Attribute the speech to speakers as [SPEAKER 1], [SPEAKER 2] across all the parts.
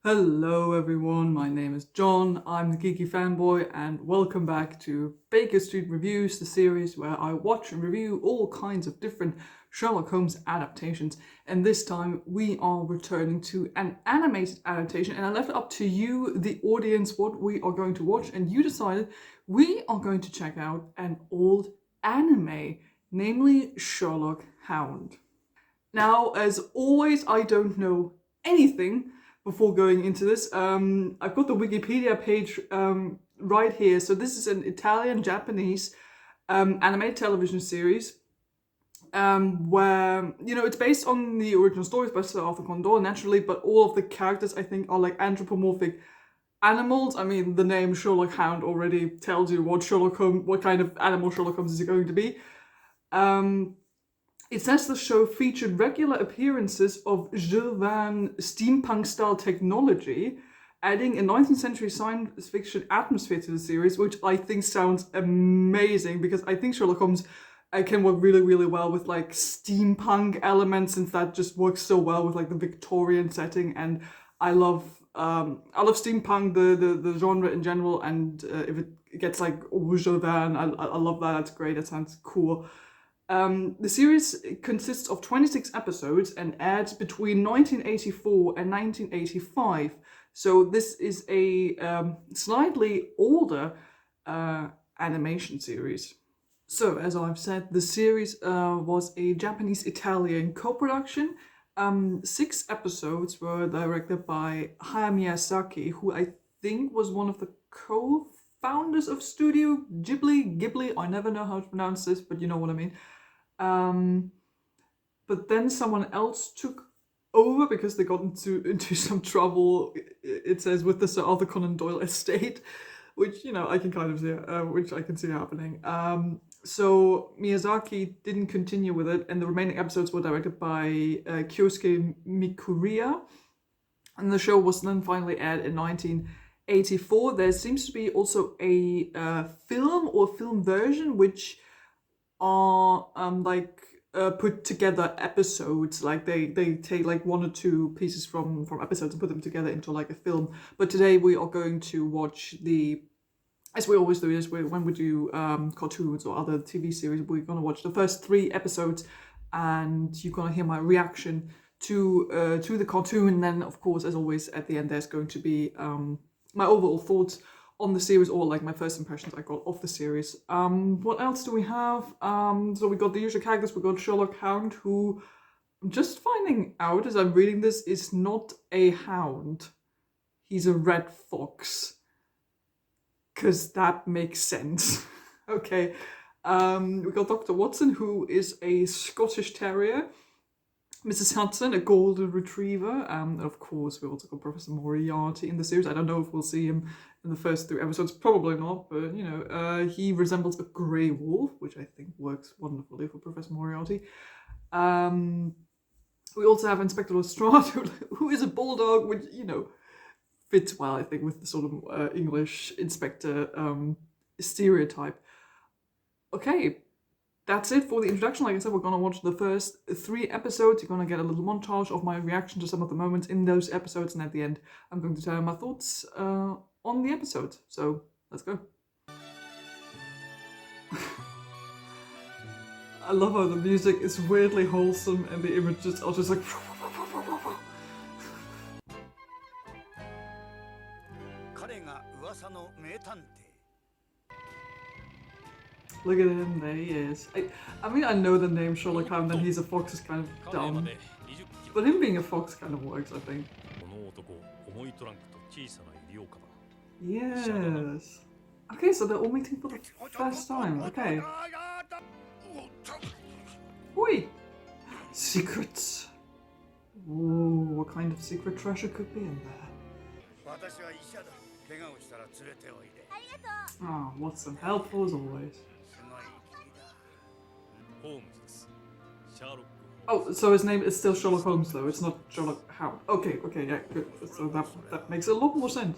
[SPEAKER 1] Hello everyone, my name is John, I'm the Geeky Fanboy, and welcome back to Baker Street Reviews, the series where I watch and review all kinds of different Sherlock Holmes adaptations. And this time we are returning to an animated adaptation, and I left it up to you, the audience, what we are going to watch, and you decided we are going to check out an old anime, namely Sherlock Hound. Now, as always, I don't know anything before going into this. I've got the Wikipedia page right here. So this is an Italian-Japanese animated television series where, it's based on the original stories by Sir Arthur Conan Doyle, naturally, but all of the characters, I think, are like anthropomorphic animals. I mean, the name Sherlock Hound already tells you what kind of animal Sherlock Holmes is going to be. It says the show featured regular appearances of Jules Verne steampunk-style technology, adding a 19th century science fiction atmosphere to the series, which I think sounds amazing, because I think Sherlock Holmes can work really, really well with like steampunk elements, since that just works so well with like the Victorian setting. And I love steampunk, the genre in general, and if it gets like Jules Verne, I love that. That's great. That sounds cool. The series consists of 26 episodes and aired between 1984 and 1985. So this is a slightly older animation series. So, as I've said, the series was a Japanese-Italian co-production. 6 episodes were directed by Hayao Miyazaki, who I think was one of the co-founders of Studio Ghibli. I never know how to pronounce this, but you know what I mean. But then someone else took over because they got into some trouble, it says, with the Sir Arthur Conan Doyle estate, which, I can kind of see, which I can see happening. So Miyazaki didn't continue with it, and the remaining episodes were directed by Kyosuke Mikuriya, and the show was then finally aired in 1984. There seems to be also a film or film version, which are put together episodes. Like they take like 1 or 2 pieces from episodes and put them together into like a film. But today we are going to watch as we always do, when we do cartoons or other TV series, we're going to watch the first 3 episodes, and you're going to hear my reaction to the cartoon. And then, of course, as always, at the end there's going to be my overall thoughts on the series, or like my first impressions I got of the series. What else do we have? So we got the usual characters. We got Sherlock Hound, who I'm just finding out as I'm reading this is not a hound. He's a red fox. Because that makes sense. Okay. We got Dr. Watson, who is a Scottish Terrier. Mrs. Hudson, a golden retriever. And of course, we also got Professor Moriarty in the series. I don't know if we'll see him in the first 3 episodes. Probably not, but he resembles a grey wolf, which I think works wonderfully for Professor Moriarty. We also have Inspector Lestrade, who is a bulldog, which, fits well, I think, with the sort of English inspector stereotype. Okay. That's it for the introduction. Like I said, we're going to watch the first 3 episodes. You're going to get a little montage of my reaction to some of the moments in those episodes. And at the end, I'm going to tell you my thoughts on the episode. So, let's go. I love how the music is weirdly wholesome and the images are just like... Look at him, there he is. I mean, I know the name Sherlock Holmes, and he's a fox is kind of dumb. But him being a fox kind of works, I think. Yes. Okay, so they're all meeting for the first time. Okay. Oi! Secrets. Ooh, what kind of secret treasure could be in there? Oh, Watson, helpful as always. Oh, so his name is still Sherlock Holmes, though. It's not Sherlock Hound. Okay, yeah, good. So that makes a lot more sense.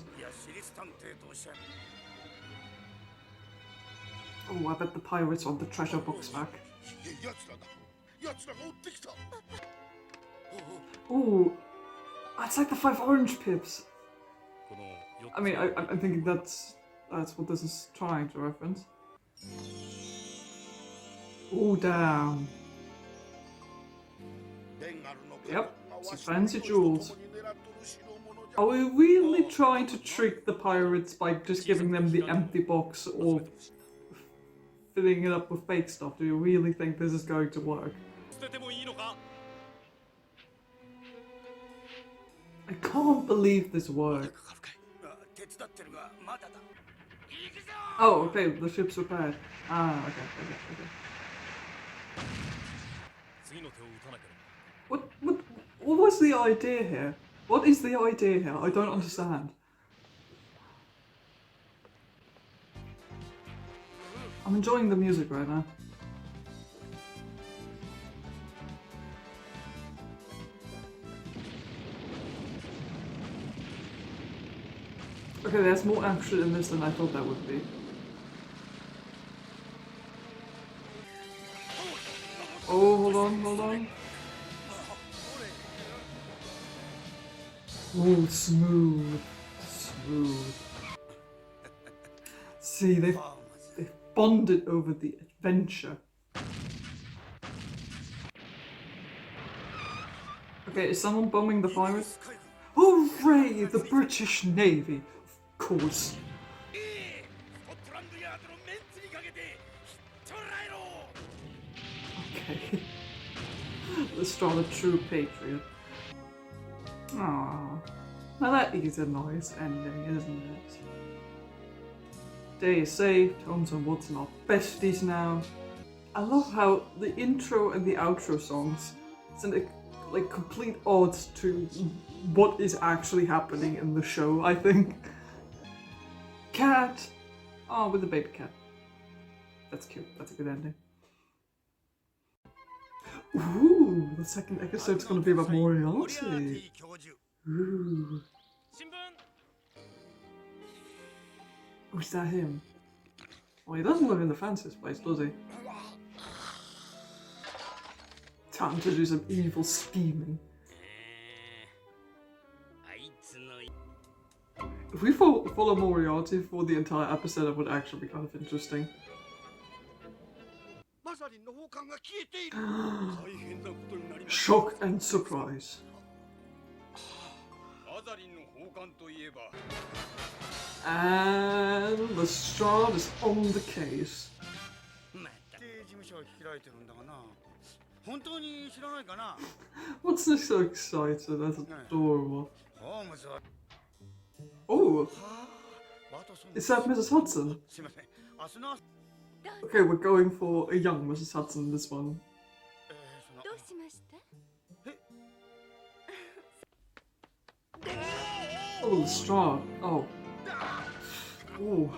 [SPEAKER 1] Oh, I bet the pirates want the treasure box back. Ooh, it's like the 5 orange pips. I mean, I'm thinking that's what this is trying to reference. Oh, damn. Yep, some fancy jewels. Are we really trying to trick the pirates by just giving them the empty box or filling it up with fake stuff? Do you really think this is going to work? I can't believe this worked. Oh, okay, the ship's repaired. Ah, okay. What was the idea here? What is the idea here? I don't understand. I'm enjoying the music right now. Okay, there's more action in this than I thought there would be. Oh, hold on. Oh, smooth. See, they've bonded over the adventure. Okay, is someone bombing the pirates? Hooray! The British Navy! Of course. Okay. Lestrade, a true patriot. Aww. Now that is a nice ending, isn't it? Day is saved, Holmes and Watson are besties now. I love how the intro and the outro songs send like complete odds to what is actually happening in the show, I think. Cat! Oh, with the baby cat. That's cute, that's a good ending. Ooh, the second episode's gonna be about Moriarty. Ooh. Oh, is that him? Well, he doesn't live in the fanciest place, does he? Time to do some evil scheming. If we follow Moriarty for the entire episode, it would actually be kind of interesting. Shock and surprise. And Lestrade is on the case. What's this so excited? That's adorable. Oh! Is that Mrs. Hudson? Okay, we're going for a young Mrs. Hudson, this one. Oh, Lestrade. Oh. Ooh.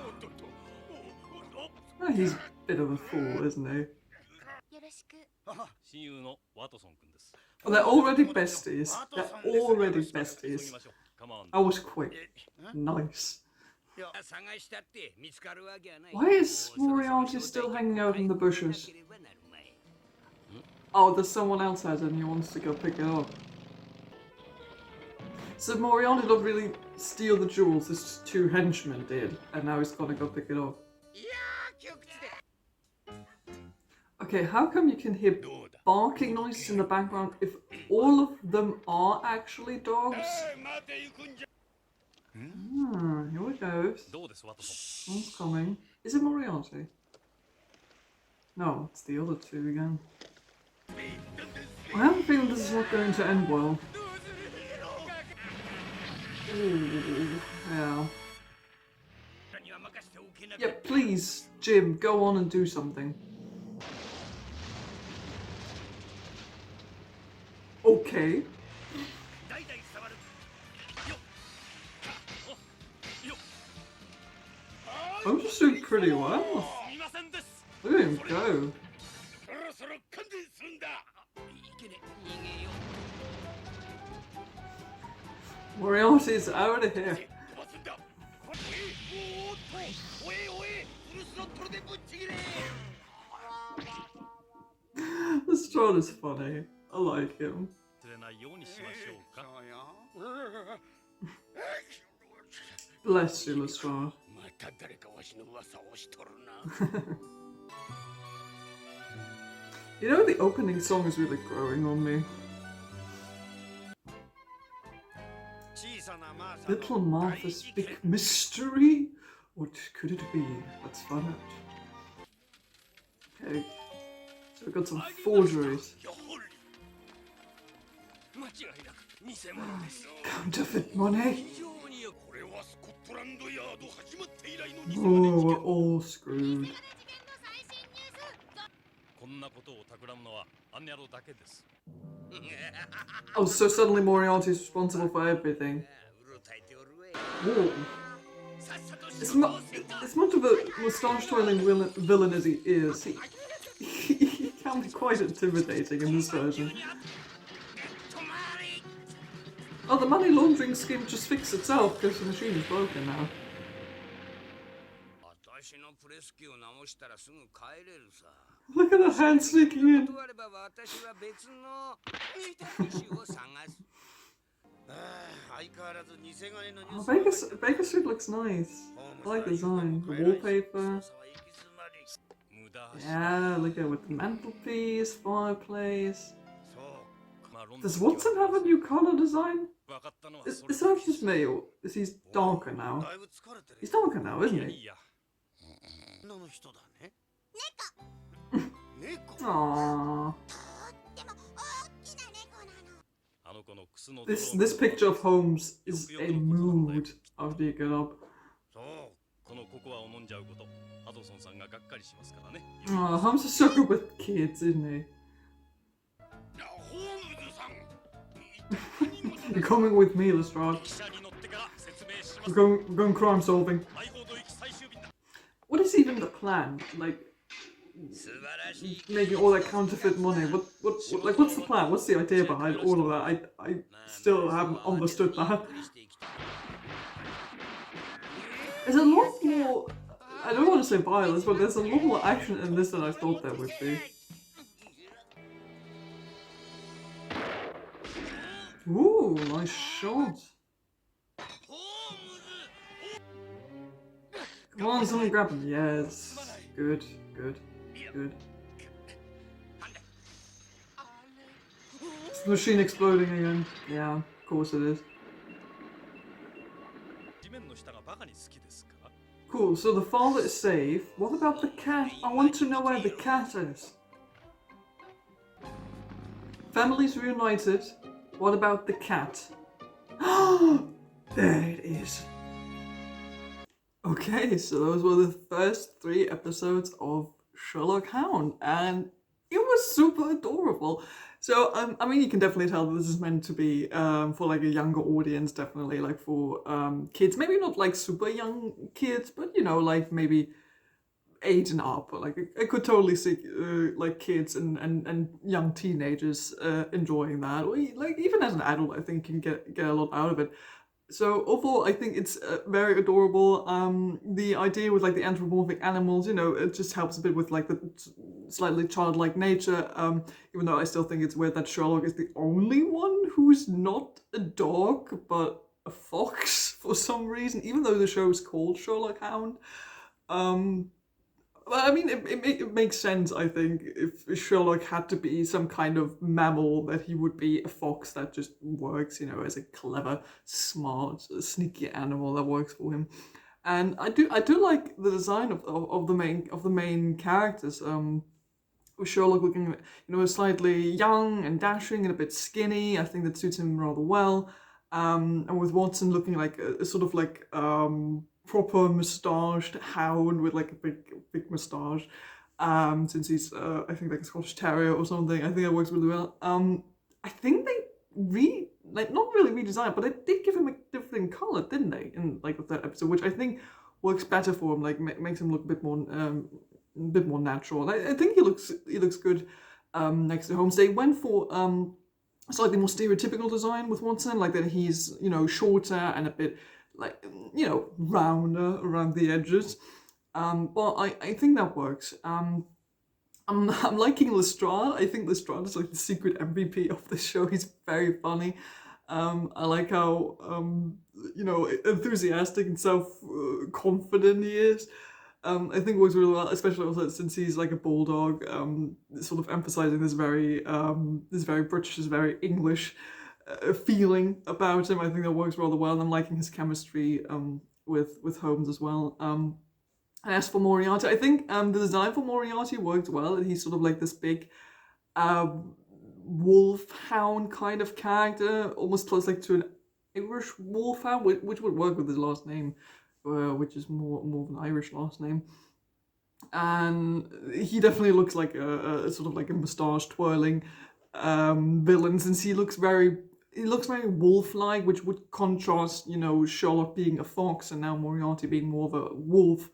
[SPEAKER 1] Oh, he's a bit of a fool, isn't he? Oh, they're already besties. I was quick. Nice. Why is Moriarty still hanging out in the bushes? Oh, there's someone else has it and he wants to go pick it up. So Moriarty didn't really steal the jewels, his two henchmen did, and now he's gonna go pick it up. Okay, how come you can hear barking noises in the background if all of them are actually dogs? Here we go. One's coming. Is it Moriarty? No, it's the other two again. I have a feeling this is not going to end well. Ooh, yeah. Yeah, please, Jim, go on and do something. Okay. I'm just doing pretty well. Look at him go. Moriarty is out of here. Lestrade is funny. I like him. Bless you, Lestrade. You know, the opening song is really growing on me. Little Martha's big mystery? What could it be? Let's find out. Okay, so we got some forgeries. Counterfeit money? Oh, we're all screwed. Oh, so suddenly Moriarty is responsible for everything. Whoa. As much of a moustache-twirling villain as he is, he can be quite intimidating in this version. Oh, the money laundering scheme just fixed itself because the machine is broken now. Look at the hand sneaking in. Oh, Baker Street looks nice. I like the design. The wallpaper. Yeah, look at it with the mantelpiece, fireplace. Does Watson have a new color design? Is that just me, or is he darker now? He's darker now, isn't he? Aww. This picture of Holmes is a mood after you get up. Oh, Holmes is so good with kids, isn't he? You're coming with me, Lestrade. We're going crime solving. What is even the plan? Like, making all that counterfeit money. What's the plan? What's the idea behind all of that? I still haven't understood that. There's a lot more. I don't want to say violence, but there's a lot more action in this than I thought there would be. Ooh, nice shot. Come on, someone grab him. Yes. Good. Is the machine exploding again? Yeah, of course it is. Cool, so the father is safe. What about the cat? I want to know where the cat is. Families reunited. What about the cat? There it is. Okay, so those were the first 3 episodes of Sherlock Hound, and it was super adorable. So, I mean, you can definitely tell that this is meant to be for like a younger audience, definitely like for kids. Maybe not like super young kids, but you know, like maybe 8 and up. Like I could totally see like kids and young teenagers enjoying that. Or, like even as an adult, I think you can get a lot out of it. So overall, I think it's very adorable. The idea with like the anthropomorphic animals, you know, it just helps a bit with like the slightly childlike nature. Even though I still think it's weird that Sherlock is the only one who's not a dog but a fox for some reason, even though the show is called Sherlock Hound. Well, I mean, it makes sense, I think, if Sherlock had to be some kind of mammal, that he would be a fox that just works, you know, as a clever, smart, sneaky animal that works for him. And I do like the design of the main characters. With Sherlock looking, you know, slightly young and dashing and a bit skinny. I think that suits him rather well. And with Watson looking like a sort of like proper moustached hound with like a big moustache, since he's I think like a Scottish Terrier or something. I think that works really well. I think they not really redesigned, but they did give him a different color, didn't they? In like the 3rd episode, which I think works better for him. Like makes him look a bit more natural. I think he looks good next to Holmes. They went for slightly more stereotypical design with Watson, like that he's, you know, shorter and a bit like, you know, rounder around the edges. But I think that works. I'm liking Lestrade. I think Lestrade is like the secret MVP of the show. He's very funny. I like how enthusiastic and self-confident he is. I think works really well, especially also since he's like a bulldog, sort of emphasizing this very British, this very English feeling about him. I think that works rather well, and I'm liking his chemistry with Holmes as well. And as for Moriarty, I think the design for Moriarty worked well, and he's sort of like this big wolfhound kind of character, almost close like to an Irish wolfhound, which would work with his last name, which is more of an Irish last name. And he definitely looks like a sort of like a moustache twirling villain, since he looks very wolf-like, which would contrast, Sherlock being a fox and now Moriarty being more of a wolf.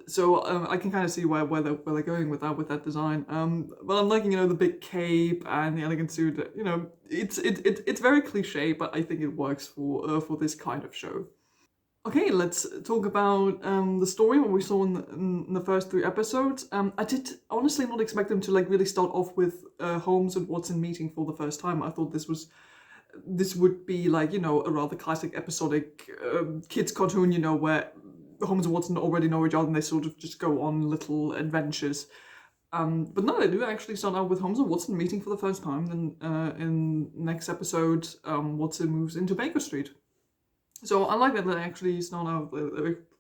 [SPEAKER 1] So I can kind of see where they're going with that design. But I'm liking, the big cape and the elegant suit. It's very cliche, but I think it works for this kind of show. Okay, let's talk about the story, what we saw in the first 3 episodes. I did honestly not expect them to like really start off with Holmes and Watson meeting for the first time. I thought this would be like, a rather classic episodic kids cartoon, where Holmes and Watson already know each other and they sort of just go on little adventures. But no, they do actually start out with Holmes and Watson meeting for the first time. Then in next episode, Watson moves into Baker Street. So I like that they actually start out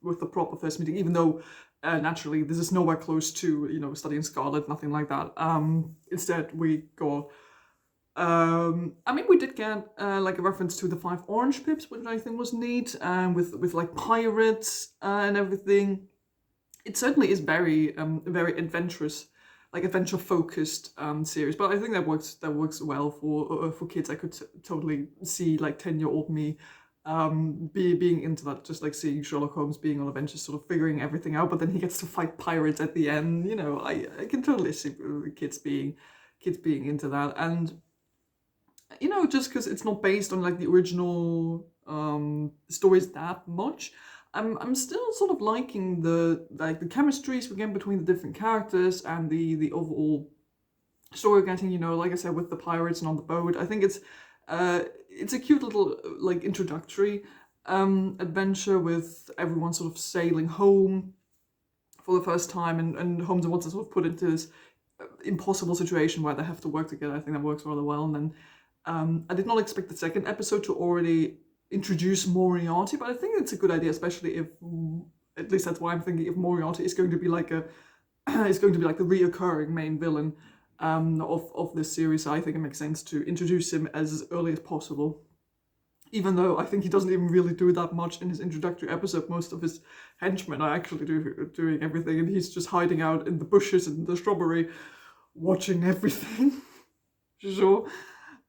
[SPEAKER 1] with the proper first meeting, even though naturally this is nowhere close to, studying Scarlet, nothing like that. Instead, we go... we did get like a reference to the 5 orange pips, which I think was neat, with like pirates and everything. It certainly is very adventurous, like adventure focused series. But I think that works well for kids. I could totally see like 10-year-old me being into that, just like seeing Sherlock Holmes being on adventures, sort of figuring everything out. But then he gets to fight pirates at the end. I can totally see kids being into that. And just because it's not based on like the original stories that much, I'm still sort of liking the chemistries again between the different characters and the overall story getting, like I said, with the pirates and on the boat. I think it's a cute little like introductory adventure with everyone sort of sailing home for the first time, and Holmes and Watson sort of put into this impossible situation where they have to work together. I think that works rather well. And then I did not expect the second episode to already introduce Moriarty, but I think it's a good idea, especially if, at least that's why I'm thinking, if Moriarty is going to be like the reoccurring main villain of this series. So I think it makes sense to introduce him as early as possible. Even though I think he doesn't even really do that much in his introductory episode. Most of his henchmen are actually doing everything, and he's just hiding out in the bushes and the shrubbery, watching everything. Sure.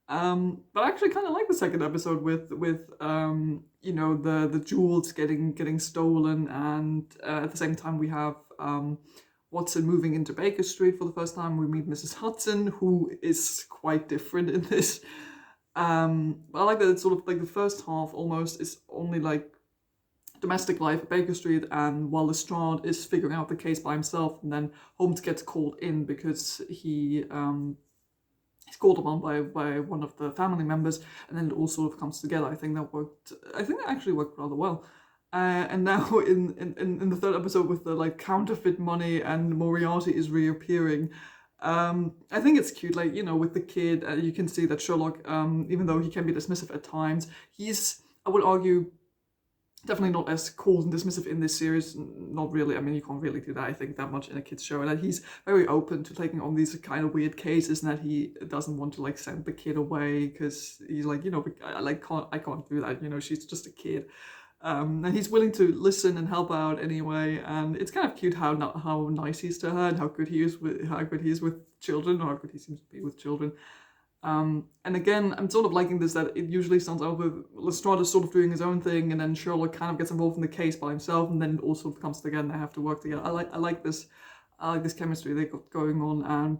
[SPEAKER 1] But I actually kind of like the second episode with the jewels getting stolen, and at the same time we have Watson moving into Baker Street for the first time. We meet Mrs. Hudson, who is quite different in this. But I like that it's sort of like the first half almost is only like domestic life at Baker Street, and while Lestrade is figuring out the case by himself, and then Holmes gets called in because he's called upon by one of the family members, and then it all sort of comes together. I think that actually worked rather well. And now in the third episode with the like counterfeit money and Moriarty is reappearing, I think it's cute, like, with the kid, you can see that Sherlock, even though he can be dismissive at times, he's, I would argue, definitely not as cold and dismissive in this series. Not really. I mean, you can't really do that, I think, that much in a kid's show. And that he's very open to taking on these kind of weird cases, and that he doesn't want to like send the kid away because he's like, I can't do that. She's just a kid. And he's willing to listen and help out anyway. And it's kind of cute how nice he is to her, and how good he is with children, or how good he seems to be with children. And again, I'm sort of liking this, that it usually starts out with Lestrade sort of doing his own thing, and then Sherlock kind of gets involved in the case by himself, and then it all sort of comes together and they have to work together. I like this chemistry they got going on,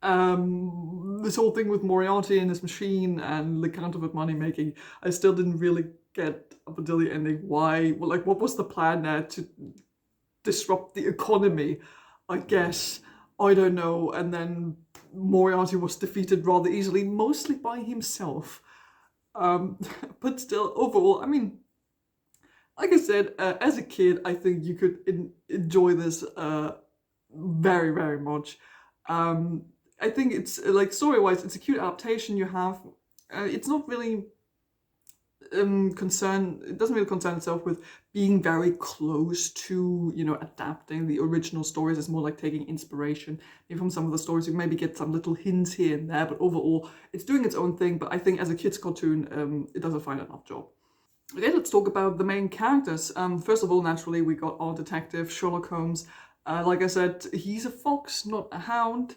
[SPEAKER 1] and this whole thing with Moriarty and his machine and the counterfeit money making, I still didn't really get up until the ending why. Well, like, what was the plan there to disrupt the economy? I guess, I don't know. And then Moriarty was defeated rather easily, mostly by himself. But still, overall, I mean, like I said, as a kid, I think you could enjoy this very, very much. Um, I think it's like story-wise, it's a cute adaptation you have. It's not really it doesn't really concern itself with being very close to, adapting the original stories. It's more like taking inspiration maybe from some of the stories. You maybe get some little hints here and there, but overall it's doing its own thing. But I think as a kid's cartoon, it does a fine enough job. Okay, let's talk about the main characters. First of all, naturally, we got our detective, Sherlock Holmes. Like I said, he's a fox, not a hound.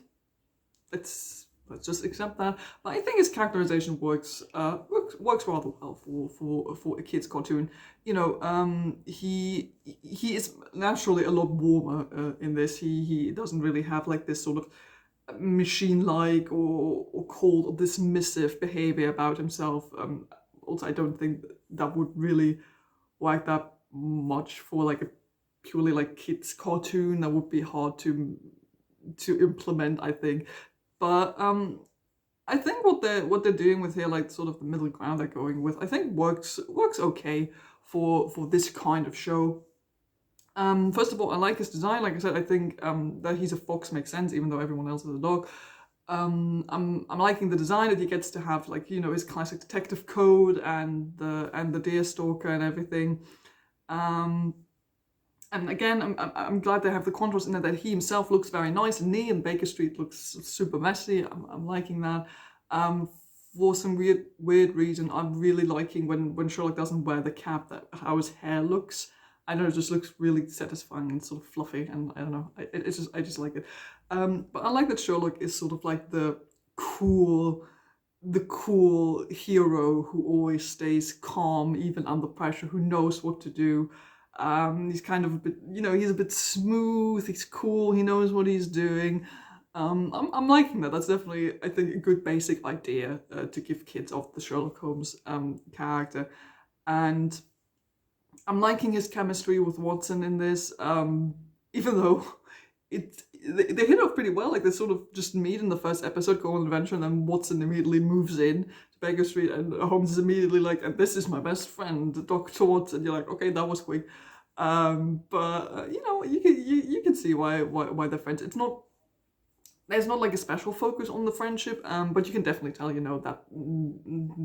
[SPEAKER 1] Let's just accept that. But I think his characterization works rather well for a kids cartoon. He is naturally a lot warmer in this. He doesn't really have like this sort of machine-like or cold or dismissive behavior about himself. Also, I don't think that would really work that much for like a purely like kids cartoon. That would be hard to implement, I think. But I think what they're doing with here, like sort of the middle ground they're going with, I think works okay for this kind of show. First of all, I like his design. Like I said, I think that he's a fox makes sense, even though everyone else is a dog. I'm liking the design that he gets to have, like his classic detective coat and the deer stalker and everything. Um, and again, I'm glad they have the contrast in it that he himself looks very nice and neat, and Baker Street looks super messy. I'm liking that. Um, for some weird reason, I'm really liking when Sherlock doesn't wear the cap, that how his hair looks. I don't know, it just looks really satisfying and sort of fluffy, and I don't know, I just like it. But I like that Sherlock is sort of like cool the cool hero who always stays calm even under pressure, who knows what to do. He's kind of a bit, he's a bit smooth, he's cool, he knows what he's doing. I'm liking that. That's definitely, I think, a good basic idea to give kids of the Sherlock Holmes character. And I'm liking his chemistry with Watson in this, even though they hit off pretty well. Like they sort of just meet in the first episode, go on an adventure, and then Watson immediately moves in to Baker Street, and Holmes is immediately like, "And this is my best friend, Dr. Watson." You're like, okay, that was quick. But you can see why they're friends. There's not like a special focus on the friendship, but you can definitely tell,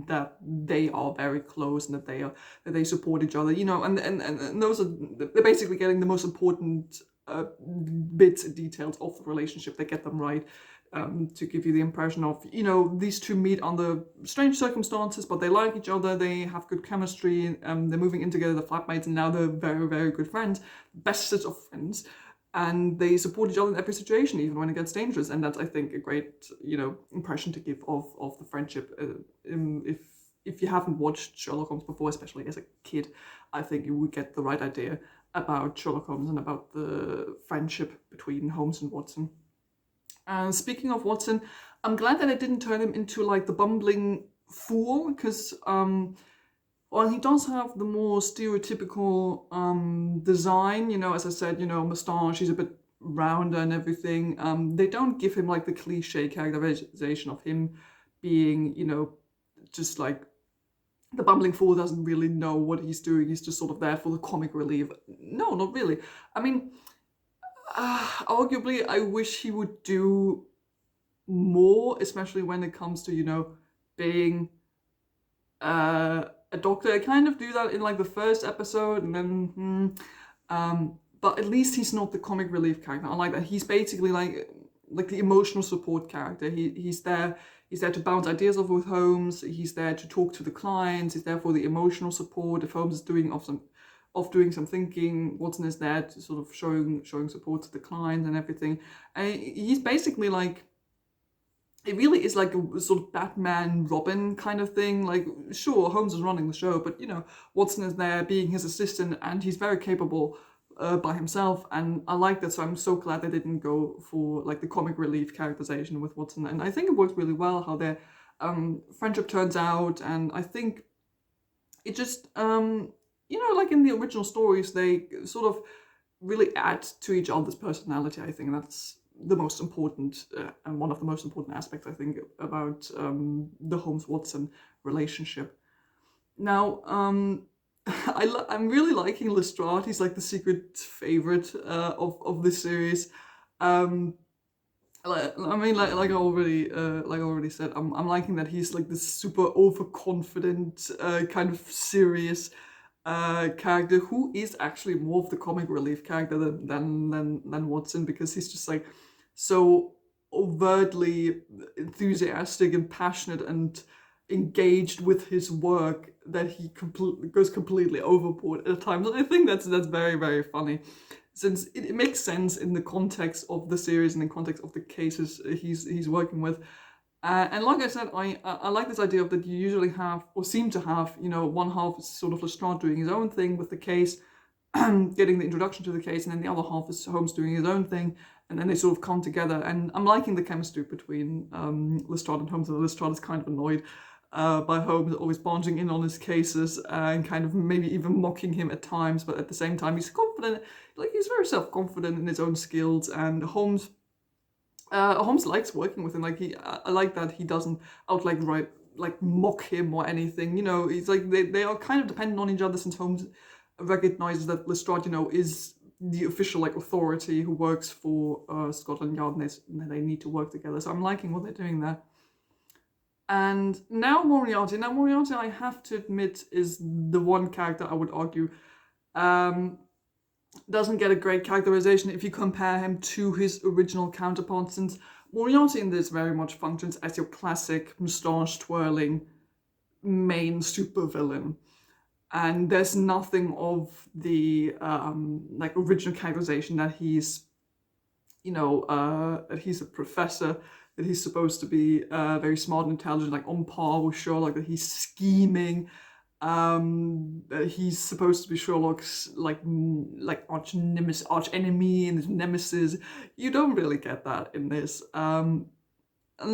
[SPEAKER 1] that they are very close and that they support each other, and those they're basically getting the most important bits and details of the relationship. They get them right, to give you the impression of, these two meet under strange circumstances, but they like each other, they have good chemistry, they're moving in together, they're flatmates, and now they're very, very good friends, bestest of friends. And they support each other in every situation, even when it gets dangerous. And that's, I think, a great, impression to give of the friendship. If you haven't watched Sherlock Holmes before, especially as a kid, I think you would get the right idea about Sherlock Holmes and about the friendship between Holmes and Watson. Speaking of Watson, I'm glad that I didn't turn him into like the bumbling fool, because well, he does have the more stereotypical design, as I said, moustache, he's a bit rounder and everything. They don't give him like the cliche characterization of him being, just like the bumbling fool, doesn't really know what he's doing. He's just sort of there for the comic relief. No, not really. I mean, arguably, I wish he would do more, especially when it comes to, being a doctor. I kind of do that in like the first episode, and then but at least he's not the comic relief character. I like that he's basically like the emotional support character. He's there to bounce ideas off with Holmes. He's there to talk to the clients. He's there for the emotional support. If Holmes is doing some thinking, Watson is there to sort of showing support to the client and everything. And he's basically like, it really is like a sort of Batman Robin kind of thing. Like, sure, Holmes is running the show, but Watson is there being his assistant, and he's very capable by himself. And I like that, so I'm so glad they didn't go for like the comic relief characterization with Watson. And I think it works really well how their friendship turns out. And I think it just like in the original stories, they sort of really add to each other's personality. I think that's the most important and one of the most important aspects, I think, about the Holmes-Watson relationship. Now, I'm really liking Lestrade. He's like the secret favorite of this series. I mean, like I already said, I'm liking that he's like this super overconfident, kind of serious character who is actually more of the comic relief character than Watson, because he's just like so overtly enthusiastic and passionate and engaged with his work that he goes completely overboard at times. And I think that's very, very funny, since it makes sense in the context of the series and in the context of the cases he's working with. And like I said, I like this idea of that you usually have, or seem to have, one half is sort of Lestrade doing his own thing with the case, getting the introduction to the case, and then the other half is Holmes doing his own thing, and then they sort of come together. And I'm liking the chemistry between Lestrade and Holmes. And Lestrade is kind of annoyed by Holmes always barging in on his cases and kind of maybe even mocking him at times, but at the same time he's confident, like he's very self-confident in his own skills, and Holmes likes working with him. Like I like that he doesn't outright like mock him or anything. He's like they are kind of dependent on each other, since Holmes recognizes that Lestrade, is the official like authority who works for Scotland Yard, and they need to work together. So I'm liking what they're doing there. And now Moriarty. Now Moriarty, I have to admit, is the one character I would argue doesn't get a great characterization if you compare him to his original counterpart, since Moriarty in this very much functions as your classic moustache-twirling main supervillain. And there's nothing of the like original characterization that he's, that he's a professor, that he's supposed to be very smart and intelligent, like on par with Sherlock, that he's scheming, that he's supposed to be Sherlock's like arch enemy and his nemesis. You don't really get that in this. And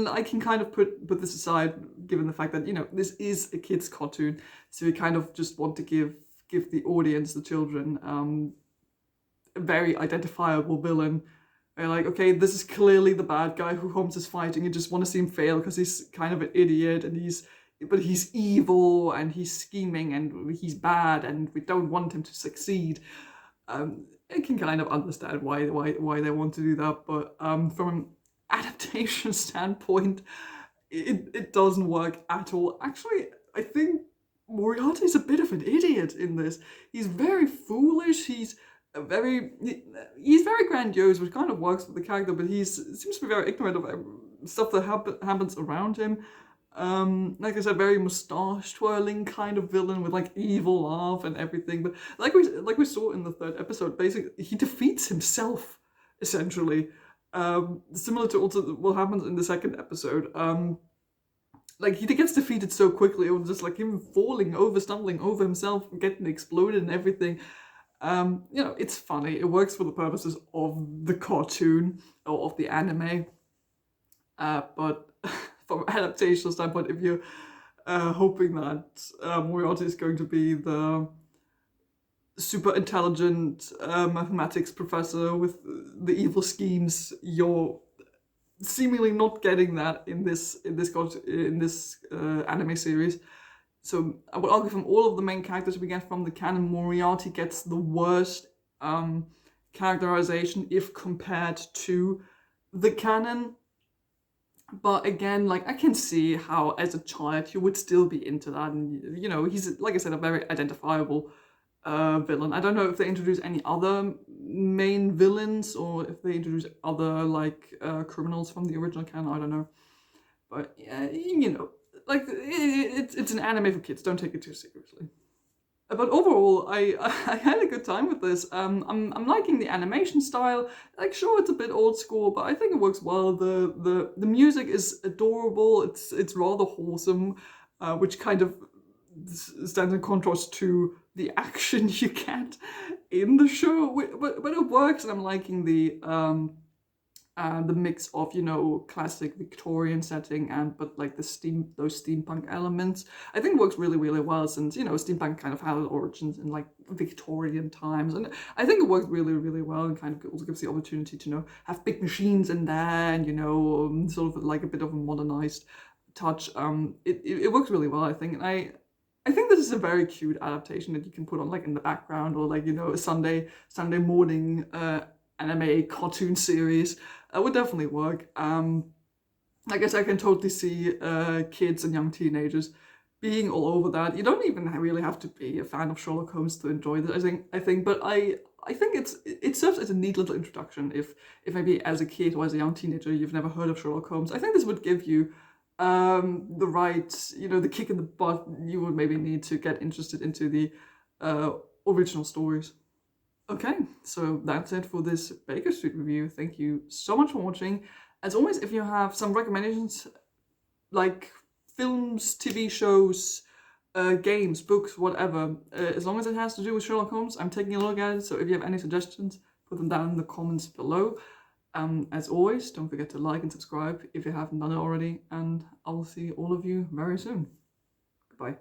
[SPEAKER 1] I can kind of put this aside, given the fact that, this is a kid's cartoon, so we kind of just want to give the audience, the children, a very identifiable villain. They're like, okay, this is clearly the bad guy who Holmes is fighting. You just want to see him fail because he's kind of an idiot, and but he's evil and he's scheming and he's bad, and we don't want him to succeed. I can kind of understand why they want to do that, but from an adaptation standpoint, it doesn't work at all. Actually, I think Moriarty's a bit of an idiot in this. He's very foolish. He's very grandiose, which kind of works with the character, but he seems to be very ignorant of stuff that happens around him. Like I said, very moustache twirling kind of villain with like evil laugh and everything. But like we saw in the third episode, basically he defeats himself essentially. Similar to also what happens in the second episode. Like he gets defeated so quickly, it was just like him falling over, stumbling over himself, getting exploded and everything. It's funny. It works for the purposes of the cartoon or of the anime. But from an adaptation standpoint, if you're hoping that Moriarty is going to be the super intelligent mathematics professor with the evil schemes, you're seemingly not getting that in this anime series. So I would argue from all of the main characters we get from the canon, Moriarty gets the worst characterization if compared to the canon. But again, like I can see how as a child you would still be into that, and he's, like I said, a very identifiable villain. I don't know if they introduce any other main villains or if they introduce other like criminals from the original canon. I don't know, but like it's an anime for kids. Don't take it too seriously. But overall, I had a good time with this. I'm liking the animation style. Like, sure, it's a bit old school, but I think it works well. The music is adorable. It's rather wholesome, which kind of stands in contrast to the action you get in the show. But it works, and I'm liking the the mix of, you know, classic Victorian setting and but like those steampunk elements, I think works really, really well, since, you know, steampunk kind of had origins in like Victorian times, and I think it works really, really well, and kind of also gives the opportunity to, you know, have big machines in there, and, you know, sort of like a bit of a modernized touch. It works really well, I think, and I think this is a very cute adaptation that you can put on like in the background, or like, you know, a Sunday morning anime cartoon series. Would definitely work. I guess I can totally see kids and young teenagers being all over that. You don't even really have to be a fan of Sherlock Holmes to enjoy this. I think, but I think it serves as a neat little introduction. If maybe as a kid or as a young teenager you've never heard of Sherlock Holmes, I think this would give you the right, you know, the kick in the butt you would maybe need to get interested into the original stories. Okay, so that's it for this Baker Street review. Thank you so much for watching. As always, if you have some recommendations, like films, TV shows, games, books, whatever, as long as it has to do with Sherlock Holmes, I'm taking a look at it. So if you have any suggestions, put them down in the comments below. As always, don't forget to like and subscribe if you haven't done it already, and I will see all of you very soon. Goodbye.